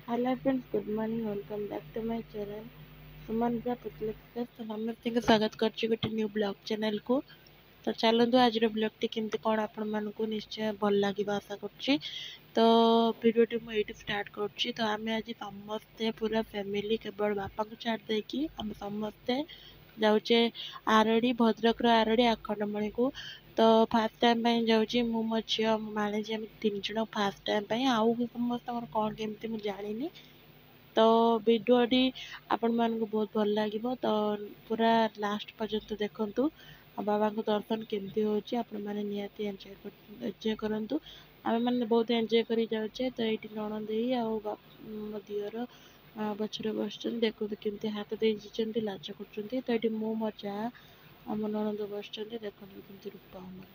Hello friends, good morning. Welcome back to my channel. सुमन पुतलेक्स तो समस्त स्वागत करछि गोटे न्यू ब्लॉग चैनल को। तो चलतु आज ब्लॉग टी केमती कौन आपण मानक निश्चय भल लगे आशा करछि। तो भिडियोटी मुझे स्टार्ट करछि। तो आम आज समस्ते पूरा फैमिली केवल बापा को छाड़ देकी आम समस्ते जाऊे आरडी भद्रक आरडी आखंडमणि को। तो फास्ट टाइम जाऊँ मु मो झी माणिजी आम 3 जन फास्ट टाइम आउ समस्त कौन केमती मुझे जानी। तो भिडियोटी आपण मानक बहुत भल लगे। तो पूरा लास्ट पर्यंत देखंतु बाबा को दर्शन केमती होची आपण माने नियाती एंजॉय करंतु। आमे माने बहुत एंजॉय करी जाउचे। तो एठी नणंदेई आ मो दियर पछरे बसचन देखो केमती हाथ दे जिचंती लाज करचंती। तो एठी मो मजा आम नणंद बसचंती देखो केमती रूप हमर।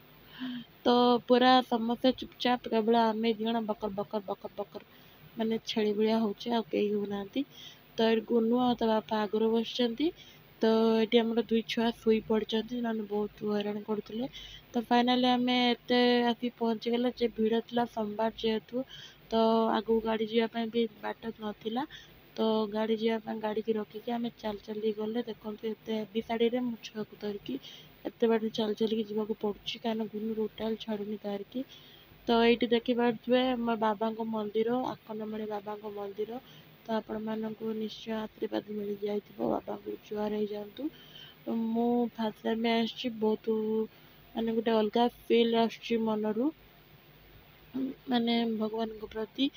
तो पूरा समस्त चुपचाप केवल आमे जण बकर बकर बकर बकर माने छेली भलिया होचे आ केही होना। तो गुनु आ बापा आगुरी बसचंती। तो ये आम दुई छुआ शुई पड़ते ना बहुत हैरान करते। तो फाइनाली आम एते आसी पहुँची गले जे भिड़ था सोमवार जेहेतु। तो आगू गाड़ी जावाई भी बाट नाला। तो गाड़ी जावाई गाड़ी की रखिकी आम चल चली गले। देखो एत हेवी शाढ़ी में मो छुआ को धरिकी एत बाट चल चलिकी जावाक पड़ुछि कहीं गुनु टोटाल छाड़ुनी तारिकी। तो ये देखिपे मो बाबा मंदिर आखंडमणि बाबा मंदिर। तो आपण मानक निश्चय आशीर्वाद मिल जाए बाबा को जुआर हो जातु। मु फास्ट टाइम आसछि बहुत माने गोटे अलग फिल आसछि मनरू माने भगवान को प्रति।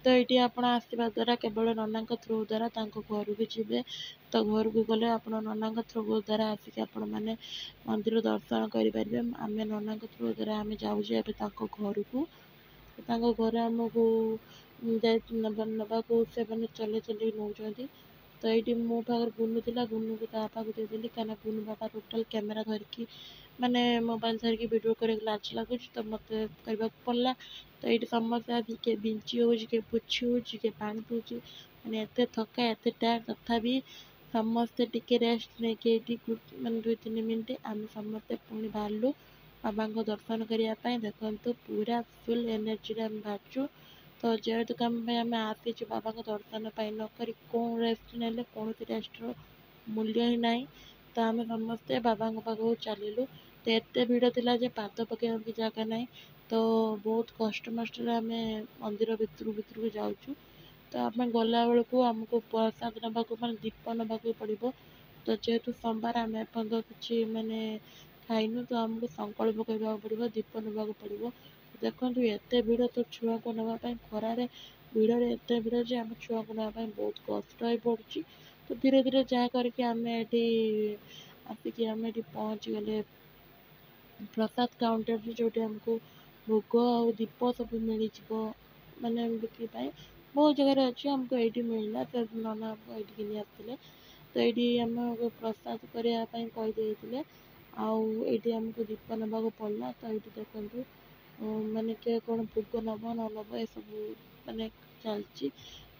तो ये आप आसवा द्वारा केवल नना थ्रू द्वारा घर को जी। तो घर को गले आप नना थ्रू द्वारा आसिक आपण मैंने मंदिर दर्शन करेंगे। आम नना थ्रू द्वारा आम जाऊे घर को। घर आमको नवाक से मैंने चले चल नौ। तो ये मो पाखे गुनु थी गुनु को पापा को देदेली कहीं गुनु पापा टोटाल कैमेरा धरिकी माने मोबाइल धरिकी वीडियो कर लाज लगुच। तो मत करने पड़ा। तो ये समस्त आज किए बिंची हो पुछी हो पानी पीछे मैंने एत थका एत टायर तथापि समस्ते टिके रेस्ट नहीं मैंने 2-3 मिनट आम समस्ते पुणी बाहरलु बाबा को दर्शन करने। देखो पूरा फुल एनर्जी आम बाहर। तो जेहेतु आम आसी बाबा को दर्शन नक कौन रेस्ट ना कौन रेस्टर मूल्य ही ना। तो आम समस्ते बाबा पाखक चलू। तो एत भिड़ था पाद पकड़ की जगह ना। तो बहुत कष्ट मस्ट आम मंदिर भितर जाऊँ। तो आम गला बेलू आमको प्रसाद नाक मैं दीप नाक पड़ो। तो जेहेतु सोमवार आम एपर्त कि मानने खाइनु। तो आमको संकल्प करने पड़ो दीप नाक पड़ो। देखो एत भिड़ तो छुआ को नापी खरार भिड़ एत भिड़ जे आम छुआ को नापी बहुत कष्ट हो पड़ी। तो धीरे धीरे जहाँ करके आम ये आसिक आम ये पहुँची गले प्रसाद काउंटर जो आमको भोग आ दीप सब मिल माने बिक्री बहुत जगह अच्छी आमको ये मिलला। तो नना आमको ये आसते। तो ये आम प्रसाद करने कहीदे आउे आमको दीप नाक पड़ा। तो ये देखो माने के कौन भोग नब न नब ये सब माने चलती।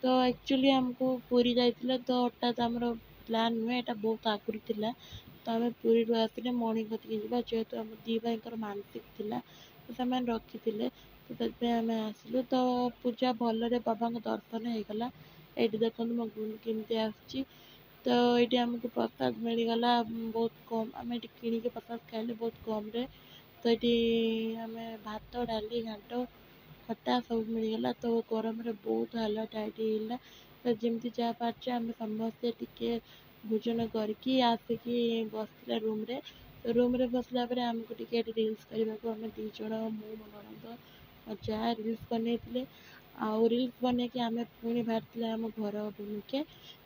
तो एक्चुअली आमको पूरी जाइए। तो हठात आम प्लान नुहे यहाँ बहुत आगुरी थी। तो आम पूरी आसने मणि कतिक जावा जेहेतु आम दी भाई मानसिक थिला। तो से रखी थे। तो से आम आसलु। तो पूजा भल बाबा को दर्शन होगला। ये देखो मो गुण केमती आसची। तो ये आमको प्रसाद मिलगला बहुत कम आम ये किणिक प्रसाद खाइले बहुत कम रे। तो ये आम भात डाली घाट खटा सब मिलगला। तो गरम बहुत हाल टाइट होगा। तो जमी जहाँ पार्चे आम समस्ते टिके भोजन करके आसिकी बसला रूम रे। तो रूम रे बसला आमको टिके रिल्स करने को आम 2 जन मो ननद जहाँ रिल्स बनई आउ रिल्स बनई कि आम पुणी बाहर आम घर अभिमुखे।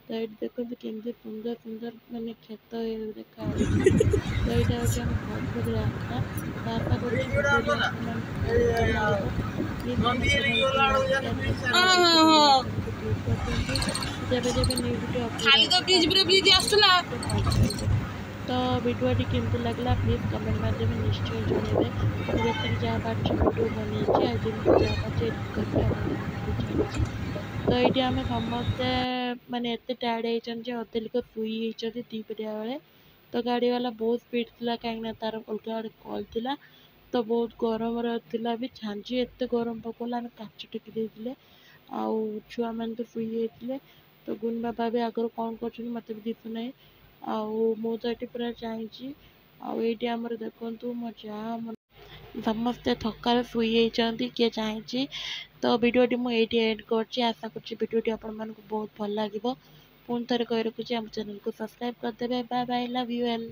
तो ये देखो केमती सुंदर सुंदर माने खेत देखा। तो यहाँ हूँ आम भद्रक रास्ता। तो आशा करुँच भिडियो भल लगे प्लीज जब जब न्यू भिडियो अपलोड। तो भिडियोटी केमती लगला प्लीज कमेंट माध्यम निश्चय जनइबे। मुझे जहाँ पार्टी भिडियो बनई जमी जहाँ पार्टी छाड़ी। तो ये आम समस्ते माने एत टायर्ड होती अधे लोक शुई होती 2 परिया बेले। तो गाड़ी वाला बहुत स्पीड थी कहीं तार अलग आड़े कल थी। तो बहुत गरम थी भी झांझी एत गरम पकड़ा आम काच टेकी देते। ଆଉ ଛୁଆମାନେ ତ ଶୋଇ ଯାଇଥିଲେ। ତ ଗୁନ୍ ବାବା ବି ଆଗରୁ କ'ଣ କରୁଛନ୍ତି ମୋତେ ବି ଦିଶୁନାହିଁ। ଆଉ ମୁଁ ତ ଏଠି ପୁରା ଚାହିଁଛି। ଆଉ ଏଇଠି ଆମର ଦେଖନ୍ତୁ ମୋ ଯାଆ ସମସ୍ତେ ଥକାରେ ଶୋଇଯାଇଛନ୍ତି କିଏ ଚାହିଁଛି। ତ ଭିଡ଼ିଓଟି ମୁଁ ଏଇଠି ଏଣ୍ଡ କରୁଛି। ଆଶା କରୁଛି ଭିଡ଼ିଓଟି ଆପଣମାନଙ୍କୁ ବହୁତ ଭଲ ଲାଗିବ। ପୁଣି ଥରେ କହି ରଖୁଛି ଆମ ଚ୍ୟାନେଲକୁ ସବସ୍କ୍ରାଇବ୍ କରିଦେବେ। Bye bye, love you all.